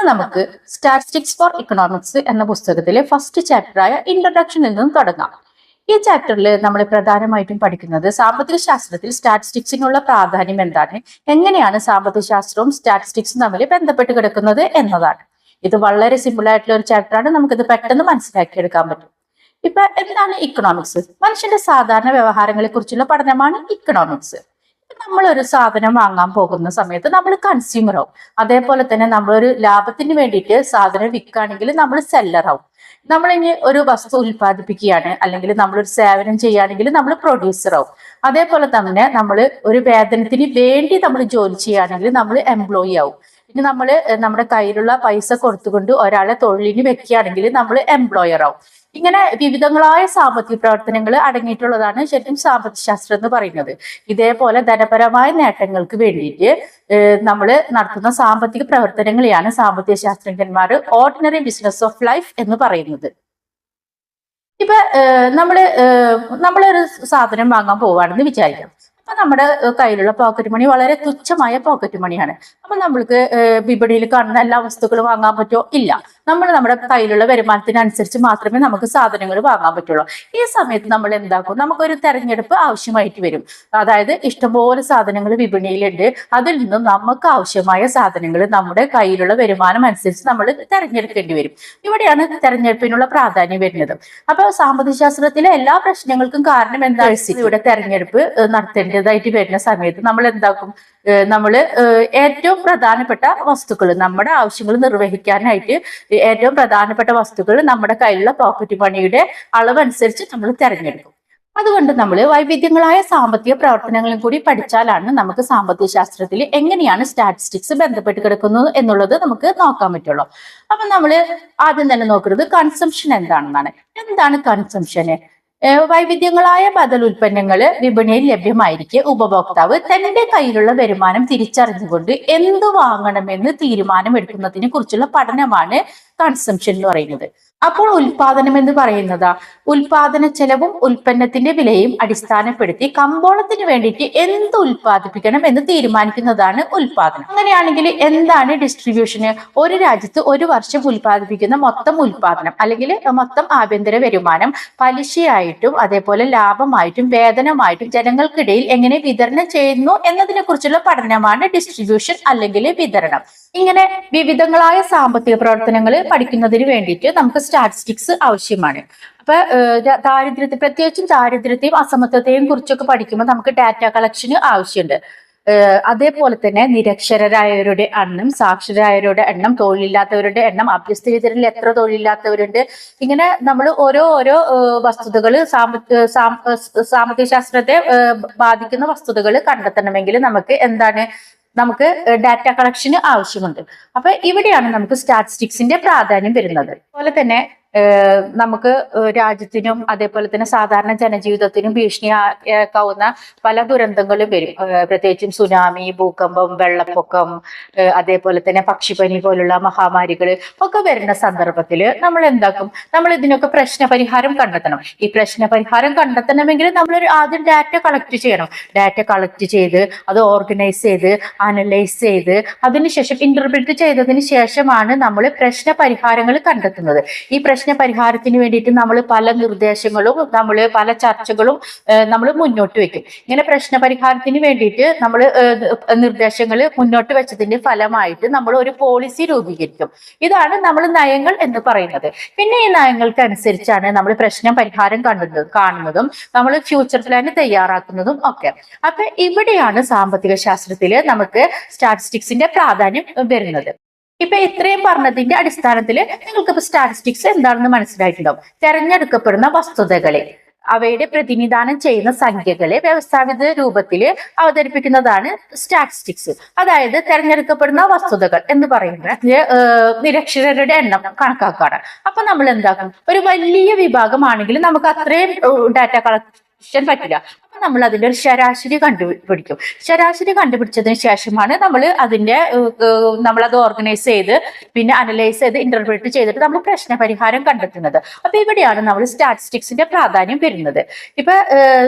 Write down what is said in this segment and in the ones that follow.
നമുക്ക് statistics four economics എന്ന പുസ്തകത്തിലെ ഫസ്റ്റ് ചാപ്റ്ററായ ഇൻട്രൊഡക്ഷനിൽ നിന്നും തുടങ്ങാം. ഈ ചാപ്റ്ററിൽ നമ്മൾ പ്രധാനമായിട്ടും പഠിക്കുന്നത് സാമ്പത്തിക ശാസ്ത്രത്തിൽ സ്റ്റാറ്റിസ്റ്റിക്സിനുള്ള പ്രാധാന്യം എന്താണ്, എങ്ങനെയാണ് സാമ്പത്തിക ശാസ്ത്രവും സ്റ്റാറ്റിസ്റ്റിക്സും തമ്മിൽ ബന്ധപ്പെട്ട് കിടക്കുന്നത് എന്നതാണ്. ഇത് വളരെ സിമ്പിൾ ആയിട്ടുള്ള ഒരു ചാപ്റ്ററാണ്, നമുക്കിത് പെട്ടെന്ന് മനസ്സിലാക്കിയെടുക്കാൻ പറ്റും. ഇപ്പൊ എന്താണ് ഇക്കണോമിക്സ്? മനുഷ്യന്റെ സാധാരണ വ്യവഹാരങ്ങളെ കുറിച്ചുള്ള പഠനമാണ് ഇക്കണോമിക്സ്. നമ്മളൊരു സാധനം വാങ്ങാൻ പോകുന്ന സമയത്ത് നമ്മൾ കൺസ്യൂമർ ആവും. അതേപോലെ തന്നെ നമ്മളൊരു ലാഭത്തിന് വേണ്ടിയിട്ട് സാധനം വിൽക്കുകയാണെങ്കിൽ നമ്മൾ സെല്ലർ ആവും. നമ്മളിനി ഒരു വസ്തു ഉൽപ്പാദിപ്പിക്കുകയാണ് അല്ലെങ്കിൽ നമ്മളൊരു സേവനം ചെയ്യുകയാണെങ്കിൽ നമ്മൾ പ്രൊഡ്യൂസർ ആവും. അതേപോലെ തന്നെ നമ്മൾ ഒരു വേതനത്തിന് വേണ്ടി നമ്മൾ ജോലി ചെയ്യുകയാണെങ്കിൽ നമ്മൾ എംപ്ലോയി ആവും. ഇനി നമ്മൾ നമ്മുടെ കയ്യിലുള്ള പൈസ കൊടുത്തുകൊണ്ട് ഒരാളെ തൊഴിലിന് വെക്കുകയാണെങ്കിൽ നമ്മൾ എംപ്ലോയർ ആവും. ഇങ്ങനെ വിവിധങ്ങളായ സാമ്പത്തിക പ്രവർത്തനങ്ങൾ അടങ്ങിയിട്ടുള്ളതാണ് ശരിക്കും സാമ്പത്തിക ശാസ്ത്രം എന്ന് പറയുന്നത്. ഇതേപോലെ ധനപരമായ നേട്ടങ്ങൾക്ക് വേണ്ടിയിട്ട് നമ്മൾ നടത്തുന്ന സാമ്പത്തിക പ്രവർത്തനങ്ങളെയാണ് സാമ്പത്തിക ശാസ്ത്രജ്ഞന്മാർ ഓർഡിനറി ബിസിനസ് ഓഫ് ലൈഫ് എന്ന് പറയുന്നത്. ഇപ്പൊ നമ്മളൊരു സാധനം വാങ്ങാൻ പോവാണെന്ന് വിചാരിക്കാം. അപ്പൊ നമ്മുടെ കയ്യിലുള്ള പോക്കറ്റ് മണി വളരെ തുച്ഛമായ പോക്കറ്റ് മണിയാണ്. അപ്പൊ നമ്മൾക്ക് വിപണിയിൽ കാണുന്ന എല്ലാ വസ്തുക്കളും വാങ്ങാൻ പറ്റുമോ? ഇല്ല. നമ്മുടെ കയ്യിലുള്ള വരുമാനത്തിനനുസരിച്ച് മാത്രമേ നമുക്ക് സാധനങ്ങൾ വാങ്ങാൻ പറ്റുള്ളൂ. ഈ സമയത്ത് നമ്മൾ എന്താക്കും? നമുക്കൊരു തെരഞ്ഞെടുപ്പ് ആവശ്യമായിട്ട് വരും. അതായത് ഇഷ്ടംപോലെ സാധനങ്ങൾ വിപണിയിലുണ്ട്. അതിൽ നിന്നും നമുക്ക് ആവശ്യമായ സാധനങ്ങൾ നമ്മുടെ കയ്യിലുള്ള വരുമാനം അനുസരിച്ച് നമ്മൾ തെരഞ്ഞെടുക്കേണ്ടി വരും. ഇവിടെയാണ് തെരഞ്ഞെടുപ്പിനുള്ള പ്രാധാന്യം വരുന്നത്. അപ്പൊ സാമ്പത്തിക ശാസ്ത്രത്തിലെ എല്ലാ പ്രശ്നങ്ങൾക്കും കാരണം എന്താണ്? ഇവിടെ തെരഞ്ഞെടുപ്പ് നടത്തേണ്ടതായിട്ട് വരുന്ന സമയത്ത് നമ്മൾ എന്താക്കും? നമ്മൾ ഏറ്റവും പ്രധാനപ്പെട്ട വസ്തുക്കൾ, നമ്മുടെ ആവശ്യങ്ങൾ നിർവഹിക്കാനായിട്ട് ഏറ്റവും പ്രധാനപ്പെട്ട വസ്തുക്കൾ നമ്മുടെ കയ്യിലുള്ള പോക്കറ്റ് മണിയുടെ അളവനുസരിച്ച് നമ്മൾ തിരഞ്ഞെടുക്കും. അതുകൊണ്ട് നമ്മൾ വൈവിധ്യങ്ങളായ സാമ്പത്തിക പ്രവർത്തനങ്ങളും കൂടി പഠിച്ചാലാണ് നമുക്ക് സാമ്പത്തിക ശാസ്ത്രത്തിൽ എങ്ങനെയാണ് സ്റ്റാറ്റിസ്റ്റിക്സ് ബന്ധപ്പെട്ട് കിടക്കുന്നത് എന്നുള്ളത് നമുക്ക് നോക്കാൻ പറ്റുള്ളൂ. അപ്പൊ നമ്മൾ ആദ്യം തന്നെ നോക്കുന്നത് കൺസംഷൻ എന്താണെന്നാണ്. എന്താണ് കൺസംഷന്? വൈവിധ്യങ്ങളായ ബദൽ ഉൽപ്പന്നങ്ങൾ വിപണിയിൽ ലഭ്യമായിരിക്കെ ഉപഭോക്താവ് തന്റെ കയ്യിലുള്ള വരുമാനം തിരിച്ചറിഞ്ഞുകൊണ്ട് എന്ത് വാങ്ങണമെന്ന് തീരുമാനമെടുക്കുന്നതിനെ കുറിച്ചുള്ള പഠനമാണ് കൺസംഷൻ എന്ന് പറയുന്നത്. അപ്പോൾ ഉൽപാദനം എന്ന് പറയുന്നതാ ഉൽപാദന ചെലവും ഉൽപ്പന്നത്തിന്റെ വിലയും അടിസ്ഥാനപ്പെടുത്തി കമ്പോളത്തിന് വേണ്ടിയിട്ട് എന്ത് ഉൽപ്പാദിപ്പിക്കണം എന്ന് തീരുമാനിക്കുന്നതാണ് ഉൽപാദനം. അങ്ങനെയാണെങ്കിൽ എന്താണ് ഡിസ്ട്രിബ്യൂഷന്? ഒരു രാജ്യത്ത് ഒരു വർഷം ഉൽപ്പാദിപ്പിക്കുന്ന മൊത്തം ഉൽപാദനം അല്ലെങ്കിൽ മൊത്തം ആഭ്യന്തര വരുമാനം പലിശയായിട്ടും അതേപോലെ ലാഭമായിട്ടും വേതനമായിട്ടും ജനങ്ങൾക്കിടയിൽ എങ്ങനെ വിതരണം ചെയ്യുന്നു എന്നതിനെ കുറിച്ചുള്ള പഠനമാണ് ഡിസ്ട്രിബ്യൂഷൻ അല്ലെങ്കിൽ വിതരണം. ഇങ്ങനെ വിവിധങ്ങളായ സാമ്പത്തിക പ്രവർത്തനങ്ങൾ പഠിക്കുന്നതിന് വേണ്ടിയിട്ട് നമുക്ക് സ്റ്റാറ്റിസ്റ്റിക്സ് ആവശ്യമാണ്. അപ്പൊ ദാരിദ്ര്യത്തെ, പ്രത്യേകിച്ചും ദാരിദ്ര്യത്തെയും അസമത്വത്തെയും കുറിച്ചൊക്കെ പഠിക്കുമ്പോൾ നമുക്ക് ഡാറ്റ കളക്ഷന് ആവശ്യമുണ്ട്. അതേപോലെ തന്നെ നിരക്ഷരരായവരുടെ എണ്ണം, സാക്ഷരരായവരുടെ എണ്ണം, തൊഴിലില്ലാത്തവരുടെ എണ്ണം, അഭ്യസ്തവിതരിൽ എത്ര തൊഴിലില്ലാത്തവരുണ്ട്, ഇങ്ങനെ നമ്മൾ ഓരോ വസ്തുതകൾ സാമ്പത്തിക ശാസ്ത്രത്തെ ബാധിക്കുന്ന വസ്തുതകൾ കണ്ടെത്തണമെങ്കിൽ നമുക്ക് ഡാറ്റ കളക്ഷന് ആവശ്യമുണ്ട്. അപ്പൊ ഇവിടെയാണ് നമുക്ക് സ്റ്റാറ്റിസ്റ്റിക്സിന്റെ പ്രാധാന്യം വരുന്നത്. അതുപോലെ തന്നെ നമുക്ക് രാജ്യത്തിനും അതേപോലെ തന്നെ സാധാരണ ജനജീവിതത്തിനും ഭീഷണിയാക്കാവുന്ന പല ദുരന്തങ്ങളും വരും. പ്രത്യേകിച്ചും സുനാമി, ഭൂകമ്പം, വെള്ളപ്പൊക്കം, അതേപോലെ തന്നെ പക്ഷിപ്പനി പോലുള്ള മഹാമാരികൾ ഒക്കെ വരുന്ന സന്ദർഭത്തിൽ നമ്മൾ എന്താക്കും? നമ്മൾ ഇതിനൊക്കെ പ്രശ്നപരിഹാരം കണ്ടെത്തണം. ഈ പ്രശ്നപരിഹാരം കണ്ടെത്തണമെങ്കിൽ നമ്മൾ ആദ്യം ഡാറ്റ കളക്ട് ചെയ്യണം. ഡാറ്റ കളക്ട് ചെയ്ത് അത് ഓർഗനൈസ് ചെയ്ത് അനലൈസ് ചെയ്ത് അതിനുശേഷം ഇന്റർപ്രിറ്റ് ചെയ്തതിന് ശേഷമാണ് നമ്മൾ പ്രശ്നപരിഹാരങ്ങൾ കണ്ടെത്തുന്നത്. ഈ പ്രശ്നപരിഹാരത്തിന് വേണ്ടിയിട്ട് നമ്മൾ പല നിർദ്ദേശങ്ങളും പല ചർച്ചകളും നമ്മൾ മുന്നോട്ട് വെക്കും. ഇങ്ങനെ പ്രശ്നപരിഹാരത്തിന് വേണ്ടിയിട്ട് നമ്മൾ നിർദ്ദേശങ്ങൾ മുന്നോട്ട് വെച്ചതിന്റെ ഫലമായിട്ട് നമ്മൾ ഒരു പോളിസി രൂപീകരിക്കും. ഇതാണ് നമ്മൾ നയങ്ങൾ എന്ന് പറയുന്നത്. പിന്നെ ഈ നയങ്ങൾക്ക് അനുസരിച്ചാണ് നമ്മൾ പ്രശ്ന പരിഹാരം കാണുന്നതും നമ്മൾ ഫ്യൂച്ചർ പ്ലാൻ തയ്യാറാക്കുന്നതും ഒക്കെ. അപ്പൊ ഇവിടെയാണ് സാമ്പത്തിക ശാസ്ത്രത്തില് നമുക്ക് സ്റ്റാറ്റിസ്റ്റിക്സിന്റെ പ്രാധാന്യം വരുന്നത്. ഇപ്പൊ ഇത്രയും പറഞ്ഞതിന്റെ അടിസ്ഥാനത്തിൽ നിങ്ങൾക്ക് ഇപ്പൊ സ്റ്റാറ്റിസ്റ്റിക്സ് എന്താണെന്ന് മനസ്സിലായിട്ടുണ്ടാവും. തെരഞ്ഞെടുക്കപ്പെടുന്ന വസ്തുതകളെ, അവയുടെ പ്രതിനിധാനം ചെയ്യുന്ന സംഖ്യകളെ വ്യവസ്ഥാപിത രൂപത്തിൽ അവതരിപ്പിക്കുന്നതാണ് സ്റ്റാറ്റിസ്റ്റിക്സ്. അതായത് തെരഞ്ഞെടുക്കപ്പെടുന്ന വസ്തുതകൾ എന്ന് പറയുന്നത് നിരക്ഷരരുടെ എണ്ണം കണക്കാക്കാണ്. അപ്പൊ നമ്മൾ എന്താക്കും? ഒരു വലിയ വിഭാഗമാണെങ്കിൽ നമുക്ക് അത്രയും ഡാറ്റ കളക്ഷൻ പറ്റില്ല. അപ്പൊ നമ്മൾ അതിന്റെ ഒരു ശരാശരി കണ്ടുപിടിക്കും. ശരാശരി കണ്ടുപിടിച്ചതിന് ശേഷമാണ് നമ്മളത് ഓർഗനൈസ് ചെയ്ത് പിന്നെ അനലൈസ് ചെയ്ത് ഇന്റർപ്രറ്റ് ചെയ്തിട്ട് നമ്മൾ പ്രശ്നപരിഹാരം കണ്ടെത്തുന്നത്. അപ്പൊ ഇവിടെയാണ് നമ്മൾ സ്റ്റാറ്റിസ്റ്റിക്സിന്റെ പ്രാധാന്യം വരുന്നത്. ഇപ്പൊ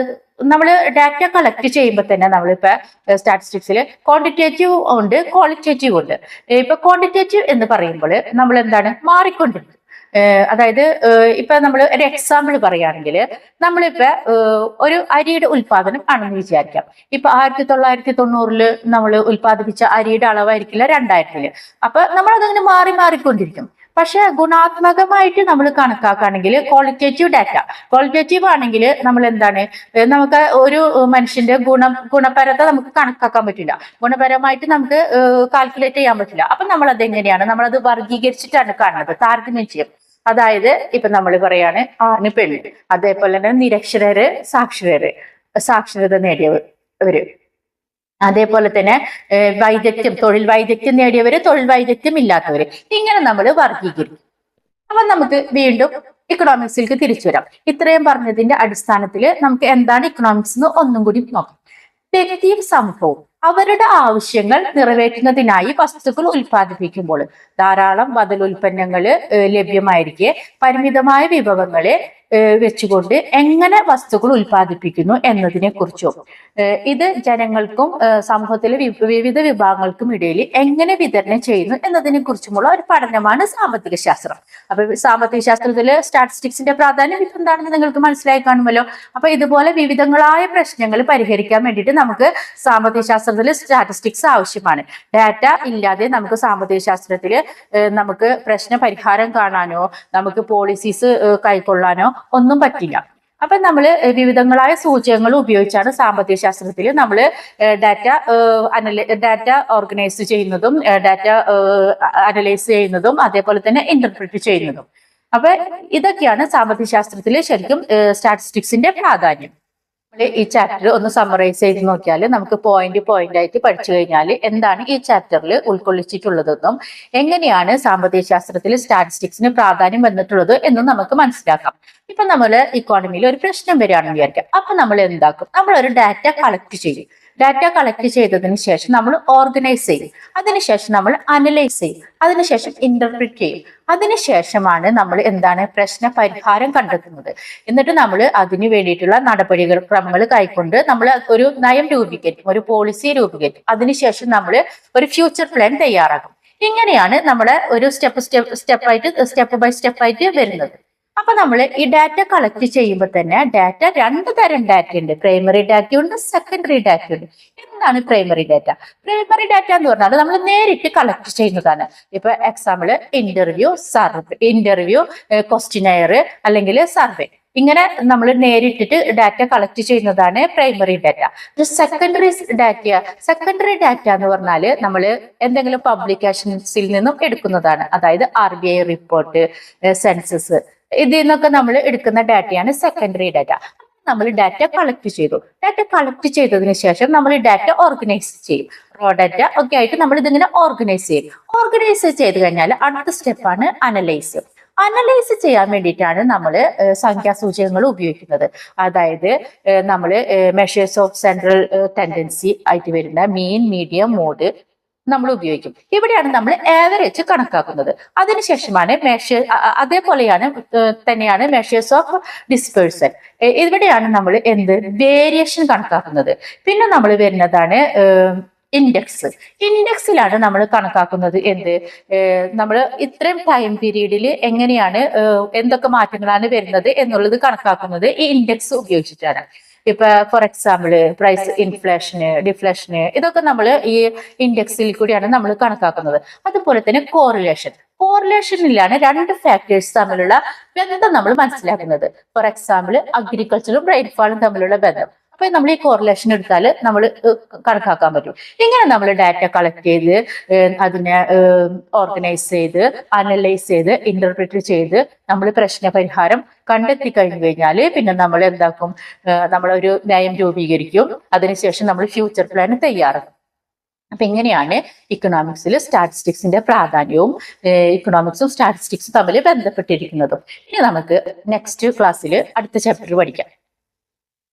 നമ്മൾ ഡാറ്റ കളക്ട് ചെയ്യുമ്പോൾ തന്നെ നമ്മളിപ്പോ സ്റ്റാറ്റിസ്റ്റിക്സിൽ ക്വാണ്ടിറ്റേറ്റീവ് ഉണ്ട്, ക്വാളിറ്റേറ്റീവ് ഉണ്ട്. ഇപ്പൊ ക്വാണ്ടിറ്റേറ്റീവ് എന്ന് പറയുമ്പോൾ നമ്മൾ എന്താണ് മാറിക്കൊണ്ടിരിക്കും. അതായത് ഇപ്പൊ നമ്മൾ ഒരു എക്സാമ്പിൾ പറയുകയാണെങ്കിൽ നമ്മളിപ്പോ ഒരു അരിയുടെ ഉൽപാദനം ആണെന്ന് വിചാരിക്കാം. ഇപ്പൊ 1990 നമ്മൾ ഉൽപ്പാദിപ്പിച്ച അരിയുടെ അളവായിരിക്കില്ല 2000. അപ്പൊ നമ്മൾ അതങ്ങനെ മാറിക്കൊണ്ടിരിക്കും. പക്ഷെ ഗുണാത്മകമായിട്ട് നമ്മൾ കണക്കാക്കുകയാണെങ്കിൽ ക്വാളിറ്റേറ്റീവ് ആണെങ്കിൽ നമ്മൾ എന്താണ്, നമുക്ക് ഒരു മനുഷ്യന്റെ ഗുണപരത നമുക്ക് കണക്കാക്കാൻ പറ്റില്ല, ഗുണപരമായിട്ട് നമുക്ക് കാൽക്കുലേറ്റ് ചെയ്യാൻ പറ്റില്ല. അപ്പൊ നമ്മൾ അതെങ്ങനെയാണ്, നമ്മളത് വർഗീകരിച്ചിട്ടാണ് കാണുന്നത്, താരതമ്യം ചെയ്യും. അതായത് ഇപ്പൊ നമ്മൾ പറയാണ് ആണ് പെണ്ണ്, അതേപോലെ തന്നെ നിരക്ഷരര് സാക്ഷരത നേടിയവര്, അതേപോലെ തന്നെ തൊഴിൽ വൈദഗ്ധ്യം നേടിയവര്, തൊഴിൽ വൈദഗ്ധ്യം ഇല്ലാത്തവര്, ഇങ്ങനെ നമ്മൾ വർഗീകരിക്കും. അപ്പൊ നമുക്ക് വീണ്ടും ഇക്കണോമിക്സിലേക്ക് തിരിച്ചു വരാം. ഇത്രയും പറഞ്ഞതിന്റെ അടിസ്ഥാനത്തിൽ നമുക്ക് എന്താണ് ഇക്കണോമിക്സ് എന്ന് ഒന്നും കൂടി നോക്കാം. വ്യക്തിയും സമൂഹവും അവരുടെ ആവശ്യങ്ങൾ നിറവേറ്റുന്നതിനായി വസ്തുക്കൾ ഉൽപ്പാദിപ്പിക്കുമ്പോൾ ധാരാളം ബദൽ ഉൽപ്പന്നങ്ങൾ ലഭ്യമായിരിക്കെ പരിമിതമായ വിഭവങ്ങളെ വെച്ചുകൊണ്ട് എങ്ങനെ വസ്തുക്കൾ ഉൽപ്പാദിപ്പിക്കുന്നു എന്നതിനെ കുറിച്ചും ഇത് ജനങ്ങൾക്കും സമൂഹത്തിലെ വിവിധ വിഭാഗങ്ങൾക്കും ഇടയിൽ എങ്ങനെ വിതരണം ചെയ്യുന്നു എന്നതിനെ കുറിച്ചുമുള്ള ഒരു പഠനമാണ് സാമ്പത്തിക ശാസ്ത്രം. അപ്പൊ സാമ്പത്തിക ശാസ്ത്രത്തില് സ്റ്റാറ്റിസ്റ്റിക്സിന്റെ പ്രാധാന്യം എന്താണെന്ന് നിങ്ങൾക്ക് മനസ്സിലായി കാണുമല്ലോ. അപ്പൊ ഇതുപോലെ വിവിധങ്ങളായ പ്രശ്നങ്ങൾ പരിഹരിക്കാൻ വേണ്ടിയിട്ട് നമുക്ക് സാമ്പത്തിക ശാസ്ത്രത്തിൽ സ്റ്റാറ്റിസ്റ്റിക്സ് ആവശ്യമാണ്. ഡാറ്റ ഇല്ലാതെ നമുക്ക് സാമ്പത്തിക ശാസ്ത്രത്തിൽ നമുക്ക് പ്രശ്ന പരിഹാരം കാണാനോ നമുക്ക് പോളിസീസ് കൈക്കൊള്ളാനോ ഒന്നും പറ്റില്ല. അപ്പൊ നമ്മൾ വിവിധങ്ങളായ സൂചകങ്ങൾ ഉപയോഗിച്ചാണ് സാമ്പത്തിക ശാസ്ത്രത്തിൽ നമ്മൾ ഡാറ്റ ഓർഗനൈസ് ചെയ്യുന്നതും ഡാറ്റ അനലൈസ് ചെയ്യുന്നതും അതേപോലെ തന്നെ ഇന്റർപ്രിറ്റ് ചെയ്യുന്നതും. അപ്പൊ ഇതൊക്കെയാണ് സാമ്പത്തിക ശാസ്ത്രത്തിൽ ശരിക്കും സ്റ്റാറ്റിസ്റ്റിക്സിന്റെ പ്രാധാന്യം. ഈ ചാപ്റ്റർ ഒന്ന് സമ്മറൈസ് ചെയ്ത് നോക്കിയാൽ നമുക്ക് പോയിന്റ് ആയിട്ട് പഠിച്ചു കഴിഞ്ഞാൽ എന്താണ് ഈ ചാപ്റ്ററിൽ ഉൾക്കൊള്ളിച്ചിട്ടുള്ളതെന്നും എങ്ങനെയാണ് സാമ്പത്തിക ശാസ്ത്രത്തിൽ സ്റ്റാറ്റിസ്റ്റിക്സിന് പ്രാധാന്യം വന്നിട്ടുള്ളത് എന്നും നമുക്ക് മനസ്സിലാക്കാം. ഇപ്പൊ നമ്മൾ ഇക്കോണമിയിൽ ഒരു പ്രശ്നം വരികയാണെന്ന് വിചാരിക്കാം. അപ്പൊ നമ്മൾ എന്താക്കും, നമ്മളൊരു ഡാറ്റ കളക്ട് ചെയ്യും. ഡാറ്റ കളക്ട് ചെയ്തതിന് ശേഷം നമ്മൾ ഓർഗനൈസ് ചെയ്യും, അതിനുശേഷം നമ്മൾ അനലൈസ് ചെയ്യും, അതിനുശേഷം ഇന്റർപ്രിറ്റ് ചെയ്യും, അതിനുശേഷമാണ് നമ്മൾ എന്താണ് പ്രശ്ന പരിഹാരം കണ്ടെത്തുന്നത്. എന്നിട്ട് നമ്മൾ അതിനു വേണ്ടിയിട്ടുള്ള നടപടിക്രമങ്ങൾ കൈക്കൊണ്ട് നമ്മൾ ഒരു നയം രൂപീകരിക്കും, ഒരു പോളിസി രൂപീകരിക്കും. അതിനുശേഷം നമ്മൾ ഒരു ഫ്യൂച്ചർ പ്ലാൻ തയ്യാറാക്കും. ഇങ്ങനെയാണ് നമ്മുടെ ഒരു സ്റ്റെപ്പ് ബൈ സ്റ്റെപ്പ് ആയിട്ട് വരുന്നത്. അപ്പൊ നമ്മൾ ഈ ഡാറ്റ കളക്ട് ചെയ്യുമ്പോൾ തന്നെ ഡാറ്റ 2 തരം ഡാറ്റ ഉണ്ട്. പ്രൈമറി ഡാറ്റ ഉണ്ട്, സെക്കൻഡറി ഡാറ്റ ഉണ്ട്. എന്താണ് പ്രൈമറി ഡാറ്റ? പ്രൈമറി ഡാറ്റ എന്ന് പറഞ്ഞാൽ നമ്മൾ നേരിട്ട് കളക്ട് ചെയ്യുന്നതാണ്. ഇപ്പൊ എക്സാമ്പിൾ ഇന്റർവ്യൂ ക്വസ്റ്റിനെയർ അല്ലെങ്കിൽ സർവേ, ഇങ്ങനെ നമ്മൾ നേരിട്ടിട്ട് ഡാറ്റ കളക്ട് ചെയ്യുന്നതാണ് പ്രൈമറി ഡാറ്റ. സെക്കൻഡറി ഡാറ്റ എന്ന് പറഞ്ഞാൽ നമ്മൾ എന്തെങ്കിലും പബ്ലിക്കേഷൻസിൽ നിന്നും എടുക്കുന്നതാണ്. അതായത് RBI റിപ്പോർട്ട്, സെൻസസ്, ഇതിൽ നിന്നൊക്കെ നമ്മൾ എടുക്കുന്ന ഡാറ്റയാണ് സെക്കൻഡറി ഡാറ്റ. നമ്മൾ ഡാറ്റ കളക്ട് ചെയ്തു. ഡാറ്റ കളക്ട് ചെയ്തതിന് ശേഷം നമ്മൾ ഡാറ്റ ഓർഗനൈസ് ചെയ്യും. റോ ഡാറ്റ ഒക്കെ ആയിട്ട് നമ്മൾ ഇതിങ്ങനെ ഓർഗനൈസ് ചെയ്യും. ഓർഗനൈസ് ചെയ്ത് കഴിഞ്ഞാൽ അടുത്ത സ്റ്റെപ്പാണ് അനലൈസ്. അനലൈസ് ചെയ്യാൻ വേണ്ടിയിട്ടാണ് നമ്മൾ സംഖ്യാസൂചകങ്ങൾ ഉപയോഗിക്കുന്നത്. അതായത് നമ്മൾ മെഷേഴ്സ് ഓഫ് സെൻട്രൽ ടെൻഡൻസി ആയിട്ട് വരുന്ന മീൻ, മീഡിയം, മോഡ് നമ്മൾ ഉപയോഗിക്കും. ഇവിടെയാണ് നമ്മൾ ആവറേജ് കണക്കാക്കുന്നത്. അതിനുശേഷമാണ് തന്നെയാണ് മെഷേഴ്സ് ഓഫ് ഡിസ്പേഴ്സൽ. ഇവിടെയാണ് നമ്മൾ വേരിയേഷൻ കണക്കാക്കുന്നത്. പിന്നെ നമ്മൾ വരുന്നതാണ് ഇൻഡെക്സിലാണ് നമ്മൾ കണക്കാക്കുന്നത്. നമ്മൾ ഇത്രയും ടൈം പീരീഡിൽ എങ്ങനെയാണ് എന്തൊക്കെ മാറ്റങ്ങളാണ് വരുന്നത് എന്നുള്ളത് കണക്കാക്കുന്നത് ഈ ഇൻഡെക്സ് ഉപയോഗിച്ചിട്ടാണ്. ഇപ്പൊ ഫോർ എക്സാമ്പിൾ പ്രൈസ് ഇൻഫ്ലേഷന്, ഡിഫ്ലേഷന്, ഇതൊക്കെ നമ്മൾ ഈ ഇൻഡെക്സിൽ കൂടിയാണ് നമ്മൾ കണക്കാക്കുന്നത്. അതുപോലെ തന്നെ കോറിലേഷനിലാണ് 2 ഫാക്ടേഴ്സ് തമ്മിലുള്ള ബന്ധം നമ്മൾ മനസ്സിലാക്കുന്നത്. ഫോർ എക്സാമ്പിൾ അഗ്രികൾച്ചറും റെയിൻഫാളും തമ്മിലുള്ള ബന്ധം. അപ്പൊ നമ്മൾ ഈ കോറിലേഷൻ എടുത്താൽ നമ്മൾ കണക്കാക്കാൻ പറ്റും. ഇങ്ങനെ നമ്മൾ ഡാറ്റ കളക്ട് ചെയ്ത് അതിനെ ഓർഗനൈസ് ചെയ്ത് അനലൈസ് ചെയ്ത് ഇന്റർപ്രിറ്റ് ചെയ്ത് നമ്മൾ പ്രശ്ന പരിഹാരം കണ്ടെത്തി കഴിഞ്ഞു കഴിഞ്ഞാൽ പിന്നെ നമ്മൾ എന്താക്കും, നമ്മളൊരു നയം രൂപീകരിക്കും. അതിനുശേഷം നമ്മൾ ഫ്യൂച്ചർ പ്ലാൻ തയ്യാറാക്കും. അപ്പൊ ഇങ്ങനെയാണ് ഇക്കണോമിക്സിൽ സ്റ്റാറ്റിസ്റ്റിക്സിന്റെ പ്രാധാന്യവും ഇക്കണോമിക്സും സ്റ്റാറ്റിസ്റ്റിക്സും തമ്മിൽ ബന്ധപ്പെട്ടിരിക്കുന്നതും. ഇനി നമുക്ക് നെക്സ്റ്റ് ക്ലാസ്സിൽ അടുത്ത ചാപ്റ്റർ പഠിക്കാം.